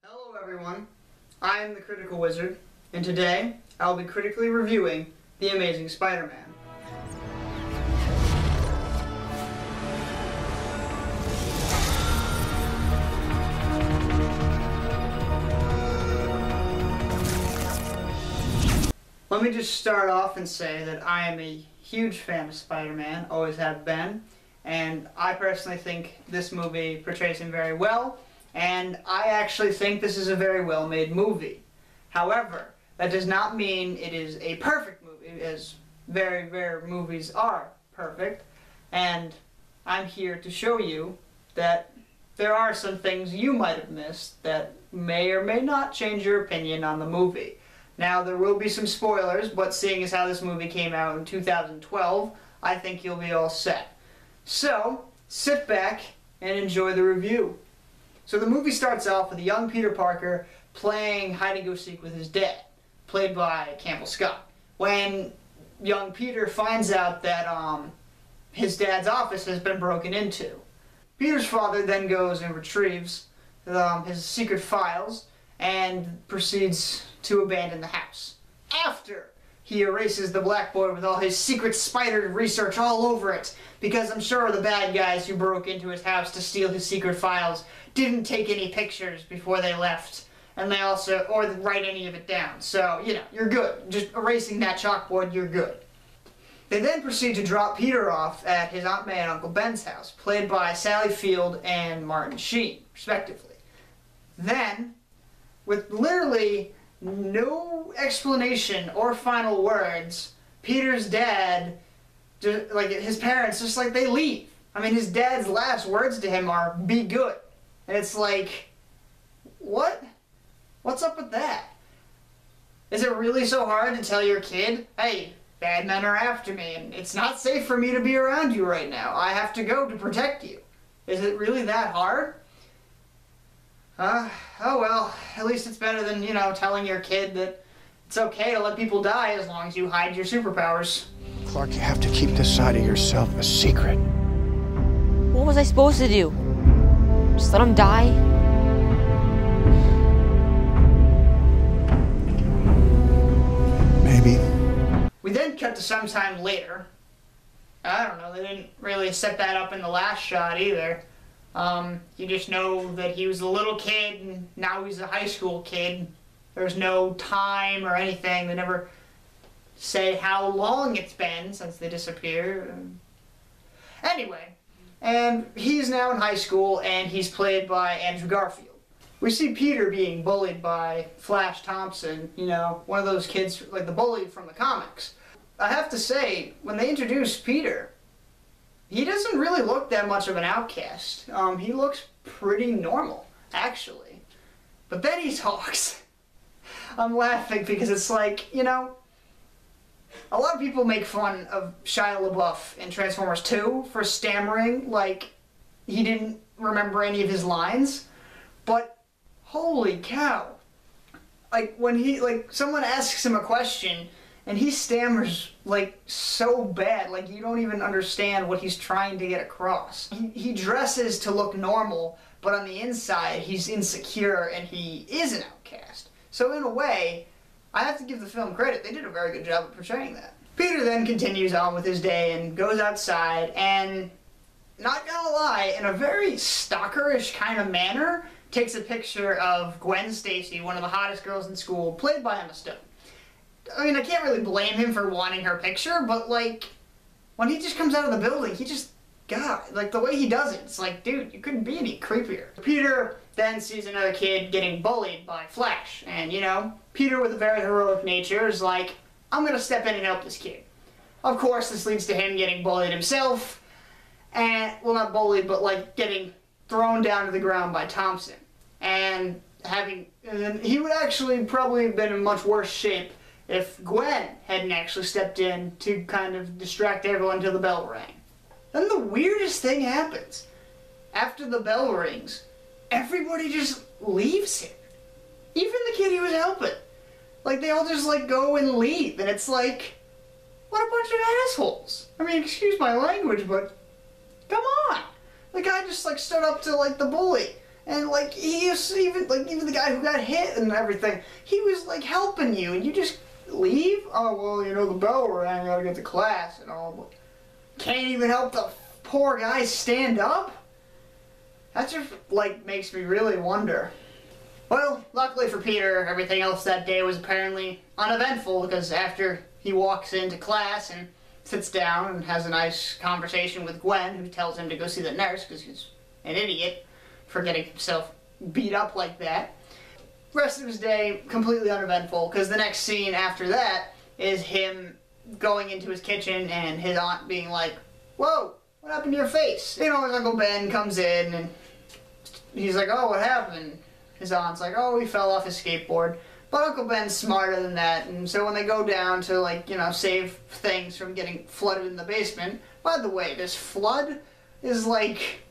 Hello everyone, I'm the Critical Wizard, and today I'll be critically reviewing The Amazing Spider-Man. Let me just start off and say that I am a huge fan of Spider-Man, always have been, and I personally think this movie portrays him very well. And I actually think this is a very well-made movie. However, that does not mean it is a perfect movie, as very rare movies are perfect. And I'm here to show you that there are some things you might have missed that may or may not change your opinion on the movie. Now, there will be some spoilers, but seeing as how this movie came out in 2012, I think you'll be all set. So, sit back and enjoy the review. So the movie starts off with a young Peter Parker playing hide-and-go-seek with his dad, played by Campbell Scott. When young Peter finds out that his dad's office has been broken into, Peter's father then goes and retrieves his secret files and proceeds to abandon the house. After he erases the blackboard with all his secret spider research all over it, because I'm sure the bad guys who broke into his house to steal his secret files didn't take any pictures before they left, and they also, or write any of it down. So, you know, you're good. Just erasing that chalkboard, you're good. They then proceed to drop Peter off at his Aunt May and Uncle Ben's house, played by Sally Field and Martin Sheen, respectively. Then, with literally no explanation or final words, Peter's dad, his parents, just like they leave. I mean, his dad's last words to him are, "Be good." And it's like, what? What's up with that? Is it really so hard to tell your kid, hey, bad men are after me, and it's not safe for me to be around you right now. I have to go to protect you. Is it really that hard? Oh well, at least it's better than, you know, telling your kid that it's okay to let people die as long as you hide your superpowers. Clark, you have to keep this side of yourself a secret. What was I supposed to do? Just let him die? Maybe. We then cut to some time later. I don't know, they didn't really set that up in the last shot either. You just know that he was a little kid and now he's a high school kid. There's no time or anything. They never say how long it's been since they disappeared. Anyway. And he's now in high school, and he's played by Andrew Garfield. We see Peter being bullied by Flash Thompson, you know, one of those kids, like the bully from the comics. I have to say, when they introduced Peter, he doesn't really look that much of an outcast. He looks pretty normal, actually. But then he talks. I'm laughing because it's like, you know, a lot of people make fun of Shia LaBeouf in Transformers 2 for stammering like he didn't remember any of his lines, but holy cow. Like when someone asks him a question and he stammers like so bad, like you don't even understand what he's trying to get across. He dresses to look normal, but on the inside he's insecure and he is an outcast. So in a way, I have to give the film credit. They did a very good job of portraying that. Peter then continues on with his day and goes outside and, not gonna lie, in a very stalkerish kind of manner, takes a picture of Gwen Stacy, one of the hottest girls in school, played by Emma Stone. I mean, I can't really blame him for wanting her picture, but like, when he just comes out of the building, he just, God, like the way he does it, it's like, dude, you couldn't be any creepier. Peter then sees another kid getting bullied by Flash, and you know, Peter with a very heroic nature is like, I'm gonna step in and help this kid. Of course, this leads to him getting bullied himself, and, well, not bullied, but like getting thrown down to the ground by Thompson. And then he would actually probably have been in much worse shape if Gwen hadn't actually stepped in to kind of distract everyone until the bell rang. Then the weirdest thing happens. After the bell rings, everybody just leaves him. Even the kid he was helping. Like, they all just, like, go and leave. And it's like, what a bunch of assholes. I mean, excuse my language, but come on. The guy just, like, stood up to, like, the bully. And like he is even the guy who got hit and everything, he was like helping you, and you just leave? Oh well, you know the bell rang, I gotta get to class and all. But can't even help the poor guy stand up? That just like makes me really wonder. Well, luckily for Peter, everything else that day was apparently uneventful, because after he walks into class and sits down and has a nice conversation with Gwen, who tells him to go see the nurse because he's an idiot for getting himself beat up like that. The rest of his day, completely uneventful, because the next scene after that is him going into his kitchen and his aunt being like, "Whoa, what happened to your face?" You know, his Uncle Ben comes in and he's like, "Oh, what happened?" His aunt's like, "Oh, he fell off his skateboard." But Uncle Ben's smarter than that, and so when they go down to, like, you know, save things from getting flooded in the basement, by the way, this flood is like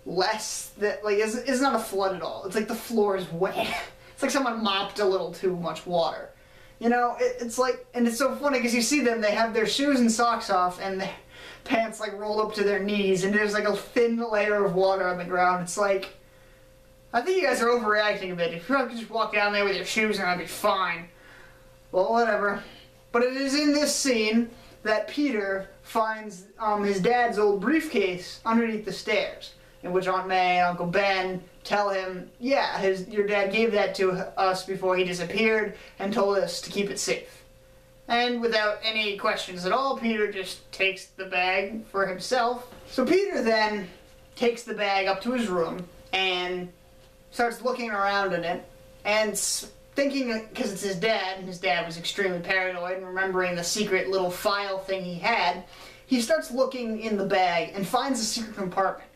less that, like, it's not a flood at all. It's like the floor is wet. It's like someone mopped a little too much water. You know, it's like, and it's so funny because you see them, they have their shoes and socks off and their pants like rolled up to their knees, and there's like a thin layer of water on the ground. It's like, I think you guys are overreacting a bit. If you could just walk down there with your shoes on, I'd be fine. Well, whatever. But it is in this scene that Peter finds his dad's old briefcase underneath the stairs, in which Aunt May and Uncle Ben tell him, yeah, your dad gave that to us before he disappeared and told us to keep it safe. And without any questions at all, Peter just takes the bag for himself. So Peter then takes the bag up to his room and starts looking around in it and thinking, because it's his dad, and his dad was extremely paranoid and remembering the secret little file thing he had, he starts looking in the bag and finds a secret compartment.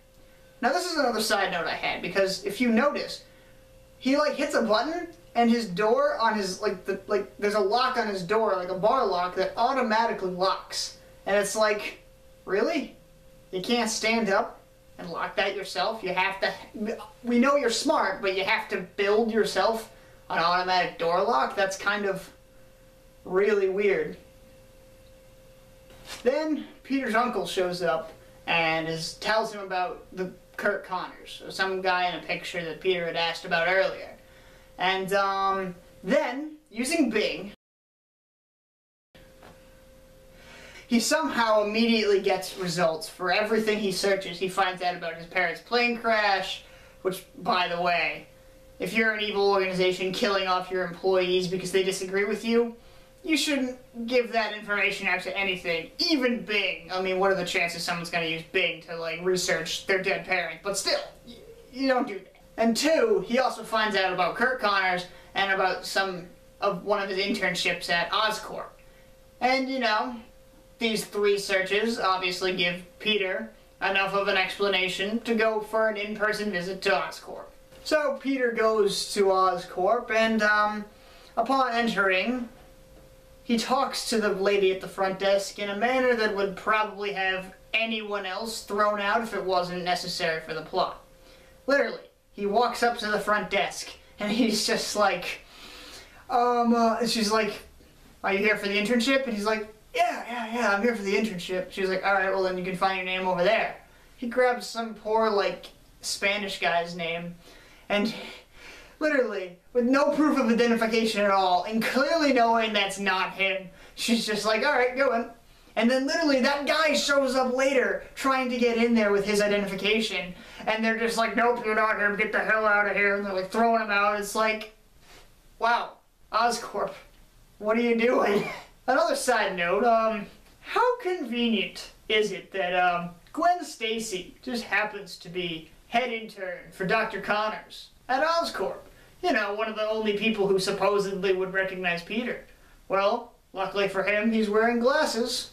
Now this is another side note I had, because if you notice, he like hits a button and his door on his, there's a lock on his door, like a bar lock that automatically locks. And it's like, really? You can't stand up and lock that yourself? You have to, we know you're smart, but you have to build yourself an automatic door lock? That's kind of really weird. Then Peter's uncle shows up and tells him about the Curt Connors, some guy in a picture that Peter had asked about earlier. And then, using Bing, he somehow immediately gets results for everything he searches. He finds out about his parents' plane crash, which, by the way, if you're an evil organization killing off your employees because they disagree with you, you shouldn't give that information out to anything, even Bing. I mean, what are the chances someone's going to use Bing to, like, research their dead parent? But still, you don't do that. And two, he also finds out about Curt Connors and about one of his internships at Oscorp. And, you know, these three searches obviously give Peter enough of an explanation to go for an in-person visit to Oscorp. So Peter goes to Oscorp, and upon entering, he talks to the lady at the front desk in a manner that would probably have anyone else thrown out if it wasn't necessary for the plot. Literally, he walks up to the front desk, and he's just like, and she's like, "Are you here for the internship?" And he's like, yeah, I'm here for the internship. She's like, "Alright, well then you can find your name over there." He grabs some poor, like, Spanish guy's name, and literally, with no proof of identification at all, and clearly knowing that's not him, she's just like, "Alright, go in." And then literally that guy shows up later trying to get in there with his identification, and they're just like, "Nope, you're not here, get the hell out of here," and they're like throwing him out. It's like, wow, Oscorp, what are you doing? Another side note, how convenient is it that Gwen Stacy just happens to be head intern for Dr. Connors at Oscorp? You know, one of the only people who supposedly would recognize Peter. Well, luckily for him, he's wearing glasses.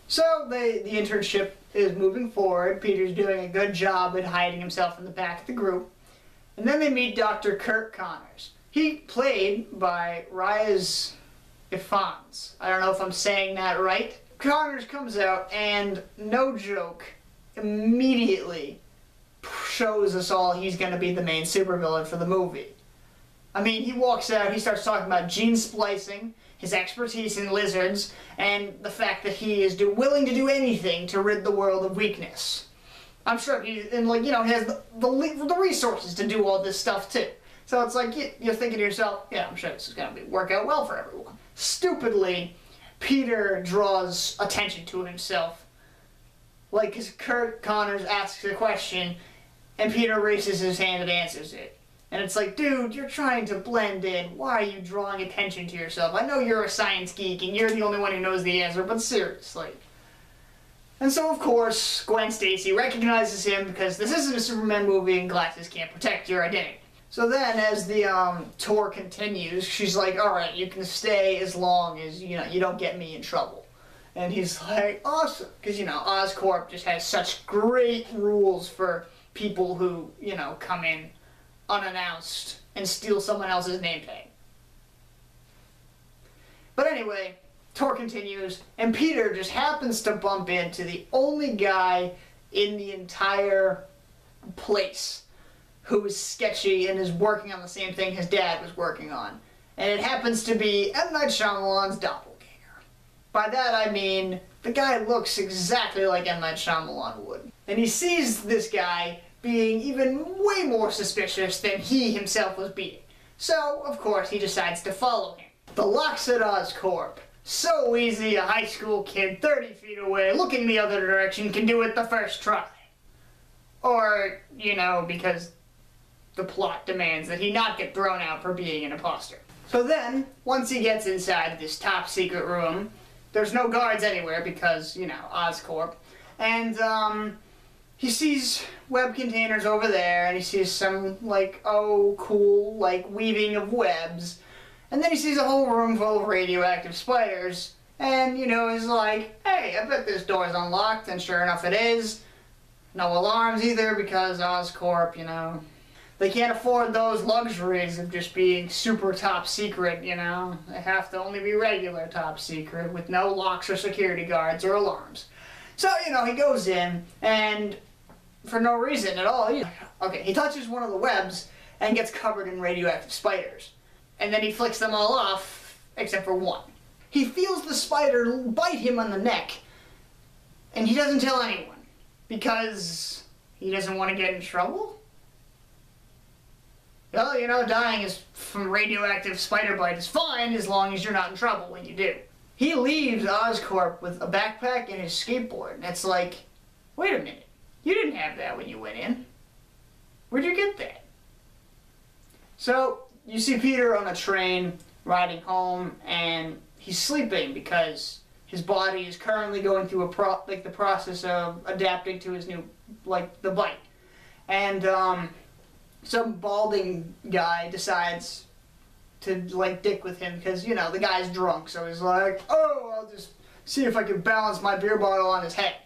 So the internship is moving forward. Peter's doing a good job at hiding himself in the back of the group. And then they meet Dr. Curt Connors. He played by Rise Ifans. I don't know if I'm saying that right. Connors comes out and, no joke, immediately shows us all he's going to be the main supervillain for the movie. I mean, he walks out, he starts talking about gene splicing, his expertise in lizards, and the fact that he is willing to do anything to rid the world of weakness. I'm sure he, and like, you know, he has the resources to do all this stuff too. So it's like, you're thinking to yourself, yeah, I'm sure this is going to work out well for everyone. Stupidly, Peter draws attention to himself. Like, because Curt Connors asks a question, and Peter raises his hand and answers it. And it's like, dude, you're trying to blend in. Why are you drawing attention to yourself? I know you're a science geek, and you're the only one who knows the answer, but seriously. And so, of course, Gwen Stacy recognizes him because this isn't a Superman movie and glasses can't protect your identity. So then, as the tour continues, she's like, alright, you can stay as long as, you know, you don't get me in trouble. And he's like, awesome. Because, you know, Oscorp just has such great rules for people who, you know, come in unannounced and steal someone else's name tag. But anyway, tour continues, and Peter just happens to bump into the only guy in the entire place who is sketchy and is working on the same thing his dad was working on. And it happens to be M. Night Shyamalan's doppelganger. By that I mean, the guy looks exactly like M. Night Shyamalan would. And he sees this guy being even way more suspicious than he himself was being. So, of course, he decides to follow him. The locks at Oscorp. So easy, a high school kid 30 feet away, looking the other direction, can do it the first try. Or, you know, because the plot demands that he not get thrown out for being an imposter. So then, once he gets inside this top secret room, there's no guards anywhere because, you know, Oscorp. And, he sees web containers over there, and he sees some, like, oh, cool, like, weaving of webs. And then he sees a whole room full of radioactive spiders, and, you know, he's like, hey, I bet this door's unlocked, and sure enough it is. No alarms either, because Oscorp, you know, they can't afford those luxuries of just being super top secret, you know. They have to only be regular top secret, with no locks or security guards or alarms. So, you know, he goes in, and for no reason at all, he touches one of the webs and gets covered in radioactive spiders. And then he flicks them all off, except for one. He feels the spider bite him on the neck, and he doesn't tell anyone, because he doesn't want to get in trouble? Well, you know, dying from radioactive spider bite is fine as long as you're not in trouble when you do. He leaves Oscorp with a backpack and his skateboard, and it's like, wait a minute. You didn't have that when you went in. Where'd you get that? So, you see Peter on a train riding home, and he's sleeping because his body is currently going through the process of adapting to his new, the bite. And, some balding guy decides to, dick with him because, you know, the guy's drunk, so he's like, oh, I'll just see if I can balance my beer bottle on his head.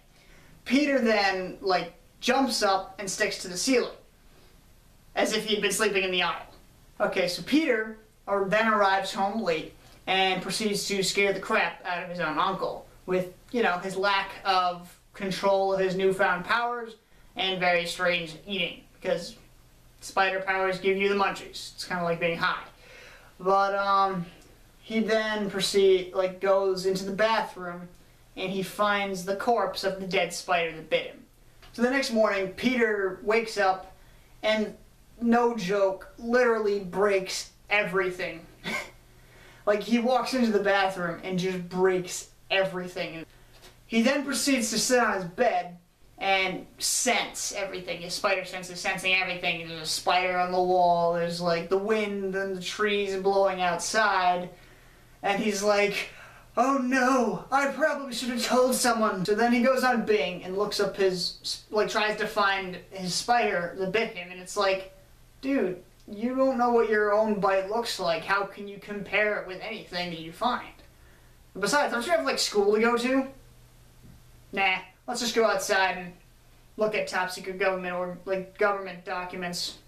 Peter then, jumps up and sticks to the ceiling, as if he'd been sleeping in the aisle. Okay, so Peter then arrives home late and proceeds to scare the crap out of his own uncle with, you know, his lack of control of his newfound powers and very strange eating, because spider powers give you the munchies. It's kind of like being high. But, he then goes into the bathroom and he finds the corpse of the dead spider that bit him. So the next morning, Peter wakes up and, no joke, literally breaks everything. He walks into the bathroom and just breaks everything. He then proceeds to sit on his bed and sense everything. His spider sense is sensing everything. There's a spider on the wall, there's the wind and the trees blowing outside, and he's like, oh no, I probably should have told someone. So then he goes on Bing and looks up tries to find his spider that bit him, and it's like, dude, you don't know what your own bite looks like. How can you compare it with anything that you find? Besides, don't you have school to go to? Nah, let's just go outside and look at top secret government or government documents.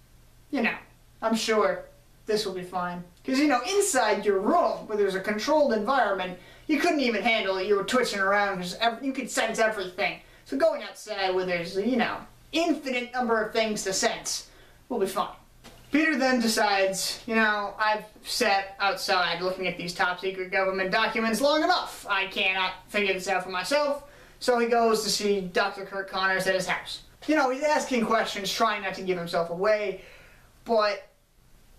You know, I'm sure this will be fine. Because, you know, inside your room, where there's a controlled environment, you couldn't even handle it. You were twitching around because you could sense everything. So going outside where there's, you know, infinite number of things to sense will be fine. Peter then decides, you know, I've sat outside looking at these top secret government documents long enough. I cannot figure this out for myself. So he goes to see Dr. Curt Connors at his house. you know, he's asking questions, trying not to give himself away, but,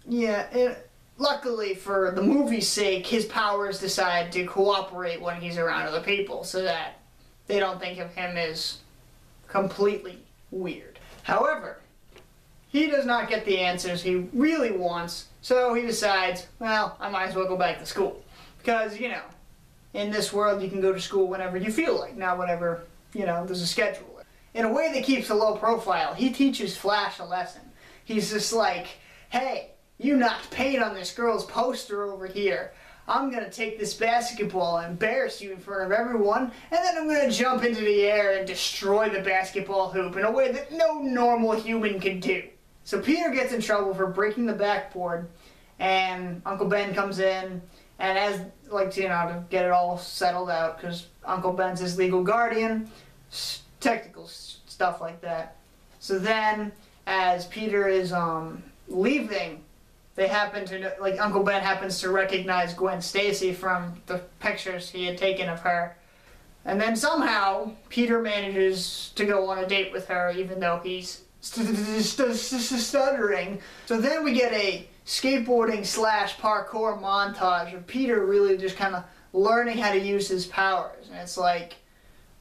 yeah, luckily for the movie's sake, his powers decide to cooperate when he's around other people, so that they don't think of him as completely weird. However, he does not get the answers he really wants, so he decides, well, I might as well go back to school. Because, you know, in this world you can go to school whenever you feel like, not whenever, you know, there's a schedule. In a way that keeps a low profile, he teaches Flash a lesson. He's just like, hey, you knocked paint on this girl's poster over here. I'm going to take this basketball and embarrass you in front of everyone, and then I'm going to jump into the air and destroy the basketball hoop in a way that no normal human could do. So Peter gets in trouble for breaking the backboard, and Uncle Ben comes in, and as, like, you know, to get it all settled out, because Uncle Ben's his legal guardian, technical stuff like that. So then, as Peter is leaving, they happen to, like, Uncle Ben happens to recognize Gwen Stacy from the pictures he had taken of her. And then somehow, Peter manages to go on a date with her, even though he's stuttering. So then we get a skateboarding / parkour montage of Peter really just kind of learning how to use his powers. And it's like,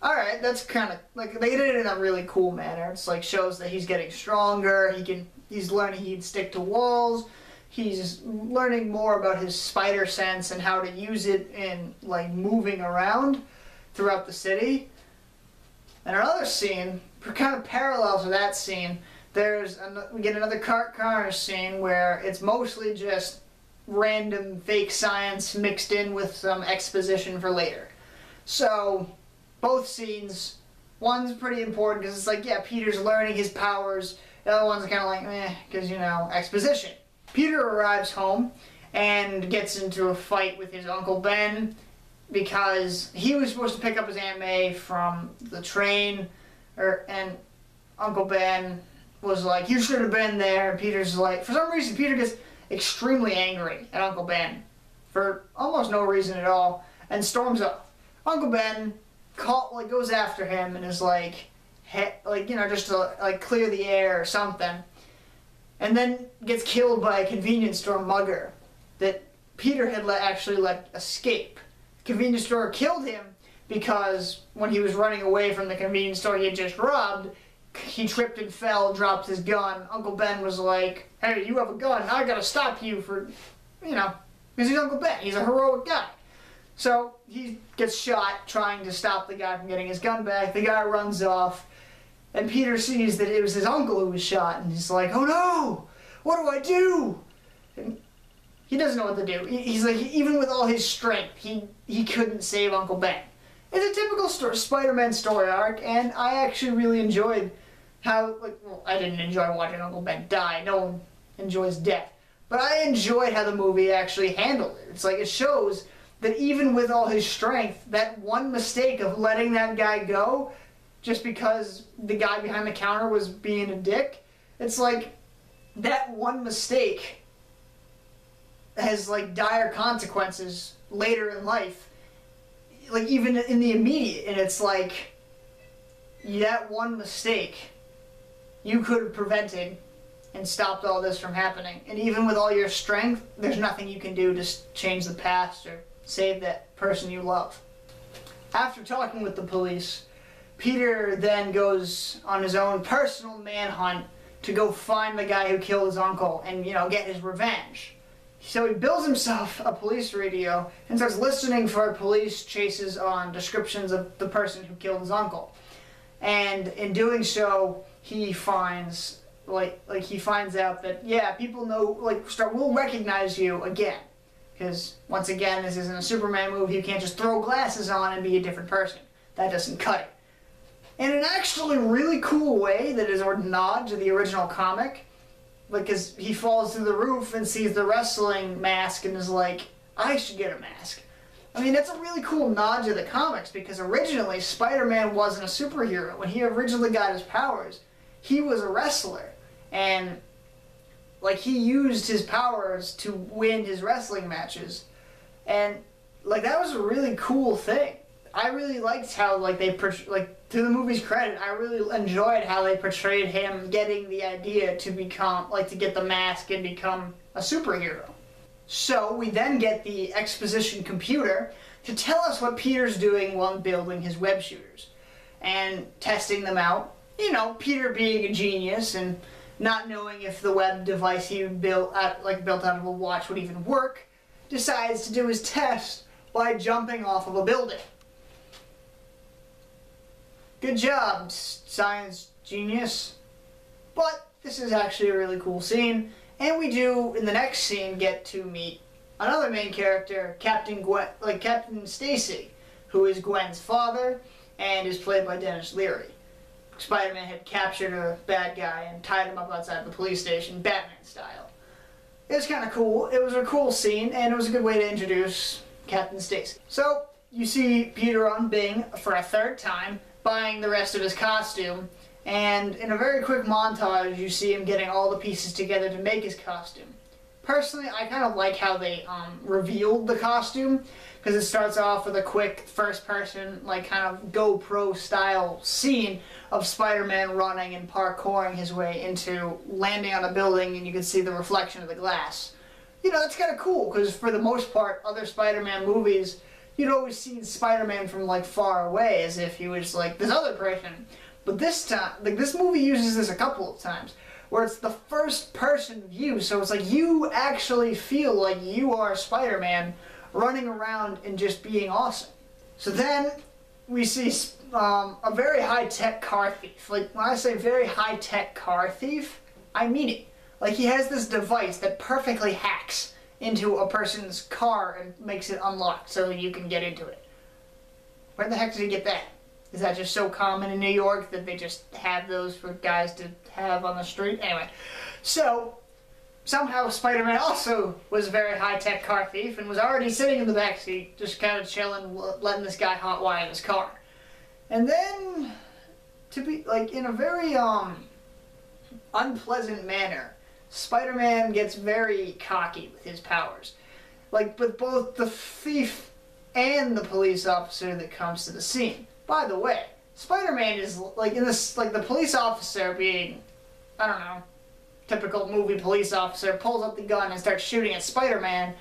alright, that's kind of, like, they did it in a really cool manner. It's like, shows that he's getting stronger, he's learning he can stick to walls, he's learning more about his spider sense and how to use it in, like, moving around throughout the city. And another scene, kind of parallel to that scene, we get another Curt Connors scene where it's mostly just random fake science mixed in with some exposition for later. So, both scenes, one's pretty important because it's like, yeah, Peter's learning his powers, the other one's kind of like, meh, because, you know, exposition. Peter arrives home and gets into a fight with his Uncle Ben because he was supposed to pick up his Aunt May from the train, and Uncle Ben was like, you should have been there, and Peter's like, for some reason Peter gets extremely angry at Uncle Ben for almost no reason at all and storms off. Uncle Ben goes after him and is like, you know, just to, like, clear the air or something, and then gets killed by a convenience store mugger that Peter had actually let escape. The convenience store killed him because when he was running away from the convenience store he had just robbed, he tripped and fell, dropped his gun. Uncle Ben was like, hey, you have a gun, I gotta stop you for, you know, because he's Uncle Ben, he's a heroic guy. So he gets shot trying to stop the guy from getting his gun back. The guy runs off, and Peter sees that it was his uncle who was shot, and he's like, oh no, what do I do? And he doesn't know what to do. He's like, even with all his strength, he couldn't save Uncle Ben. It's a typical Spider-Man story arc, and I actually really enjoyed how, like, well, I didn't enjoy watching Uncle Ben die. No one enjoys death. But I enjoyed how the movie actually handled it. It's like, it shows that even with all his strength, that one mistake of letting that guy go just because the guy behind the counter was being a dick, it's like, that one mistake has, like, dire consequences later in life, like, even in the immediate, and it's like, that one mistake you could have prevented and stopped all this from happening. And even with all your strength, there's nothing you can do to change the past or save that person you love. After talking with the police, Peter then goes on his own personal manhunt to go find the guy who killed his uncle and, you know, get his revenge. So he builds himself a police radio and starts listening for police chases on descriptions of the person who killed his uncle. And in doing so, he finds, he finds out that, yeah, people know, will recognize you again. Because, once again, this isn't a Superman movie, you can't just throw glasses on and be a different person. That doesn't cut it. In an actually really cool way that is a nod to the original comic, because he falls through the roof and sees the wrestling mask and is like, I should get a mask. I mean, that's a really cool nod to the comics, because originally Spider-Man wasn't a superhero. When he originally got his powers, he was a wrestler. And, like, he used his powers to win his wrestling matches. And, like, that was a really cool thing. I really liked how, like, to the movie's credit, I really enjoyed how they portrayed him getting the idea to become, like, to get the mask and become a superhero. So we then get the exposition computer to tell us what Peter's doing while building his web shooters and testing them out. You know, Peter being a genius and not knowing if the web device he built out of a watch would even work, decides to do his test by jumping off of a building. Good job, science genius. But this is actually a really cool scene, and we do, in the next scene, get to meet another main character, Captain Stacy, who is Gwen's father and is played by Dennis Leary. Spider-Man had captured a bad guy and tied him up outside the police station, Batman style. It was kind of cool. It was a cool scene, and it was a good way to introduce Captain Stacy. So, you see Peter on Bing for a third time, buying the rest of his costume, and in a very quick montage, you see him getting all the pieces together to make his costume. Personally, I kind of like how they revealed the costume, because it starts off with a quick first-person, like, kind of GoPro-style scene of Spider-Man running and parkouring his way into landing on a building, and you can see the reflection of the glass. You know, that's kind of cool, because for the most part, other Spider-Man movies, you'd always seen Spider-Man from, like, far away, as if he was, like, this other person. But this time, like, this movie uses this a couple of times, where it's the first-person view, so it's like you actually feel like you are Spider-Man running around and just being awesome. So then, we see a very high-tech car thief. Like, when I say very high-tech car thief, I mean it. Like, he has this device that perfectly hacks into a person's car and makes it unlocked so you can get into it. Where the heck did he get that? Is that just so common in New York that they just have those for guys to have on the street? Anyway, so somehow Spider-Man also was a very high-tech car thief and was already sitting in the backseat, just kind of chilling, letting this guy hotwire his car. And then, to be, like, in a very, unpleasant manner, Spider-Man gets very cocky with his powers. Like, with both the thief and the police officer that comes to the scene. By the way, Spider-Man is, like, in this, like, the police officer being, I don't know, typical movie police officer, pulls up the gun and starts shooting at Spider-Man,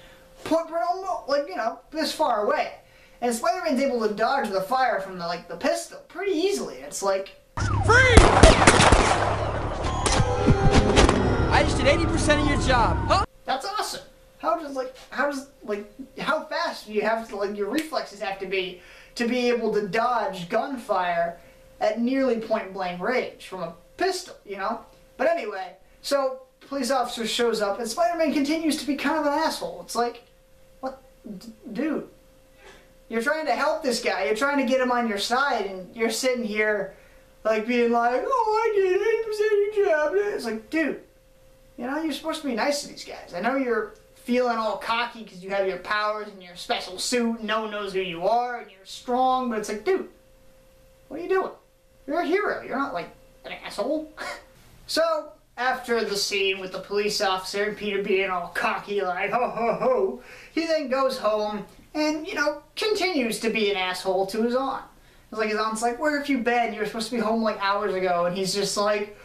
like, you know, this far away. And Spider-Man's able to dodge the fire from the, like, the pistol pretty easily. It's like, Freeze! I just did 80% of your job. Huh? That's awesome. How fast do you have to, like, your reflexes have to be able to dodge gunfire at nearly point-blank range from a pistol, you know? But anyway, so police officer shows up and Spider-Man continues to be kind of an asshole. It's like, what, dude? You're trying to help this guy. You're trying to get him on your side, and you're sitting here, like, being like, oh, I did 80% of your job. It's like, dude, you know, you're supposed to be nice to these guys. I know you're feeling all cocky because you have your powers and your special suit, and no one knows who you are, and you're strong, but it's like, dude, what are you doing? You're a hero. You're not, like, an asshole. So, after the scene with the police officer and Peter being all cocky, like, ho, ho, ho, he then goes home and, you know, continues to be an asshole to his aunt. It's like his aunt's like, where have you been? You were supposed to be home, like, hours ago. And he's just like,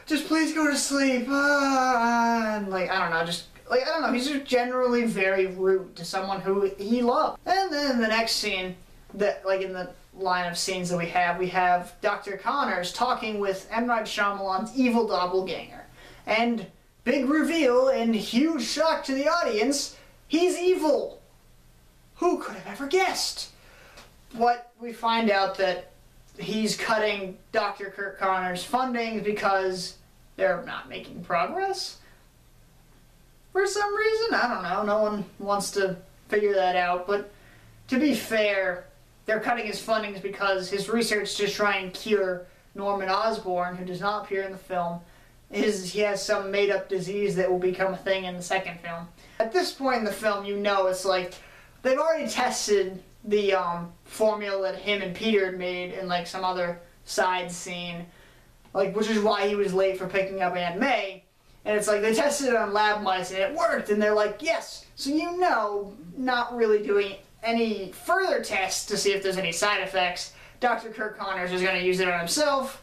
just please go to sleep. And, like, I don't know, he's just generally very rude to someone who he loved. And then the next scene, that, like, in the line of scenes that we have Dr. Connors talking with M. Night Shyamalan's evil doppelganger. And big reveal and huge shock to the audience, he's evil. Who could have ever guessed? But we find out that he's cutting Dr. Curt Connors' funding because they're not making progress. For some reason, I don't know, no one wants to figure that out, but to be fair, they're cutting his fundings because his research to try and cure Norman Osborn, who does not appear in the film, he has some made-up disease that will become a thing in the second film. At this point in the film, you know it's like, they've already tested the formula that him and Peter had made in, like, some other side scene, like, which is why he was late for picking up Aunt May. And it's like, they tested it on lab mice and it worked, and they're like, yes. So you know, not really doing any further tests to see if there's any side effects, Dr. Curt Connors is going to use it on himself,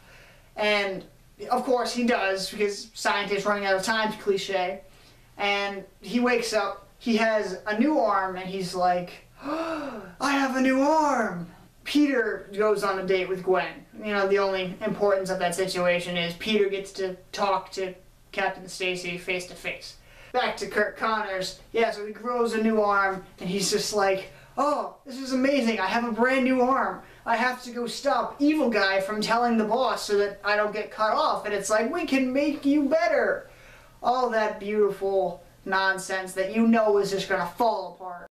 and of course he does, because scientists running out of time, cliche. And he wakes up, he has a new arm, and he's like, oh, I have a new arm! Peter goes on a date with Gwen. You know, the only importance of that situation is Peter gets to talk to Captain Stacy face to face. Back to Curt Connors. Yeah, so he grows a new arm, and he's just like, oh, this is amazing, I have a brand new arm. I have to go stop Evil Guy from telling the boss so that I don't get cut off. And it's like, we can make you better. All that beautiful nonsense that you know is just gonna fall apart.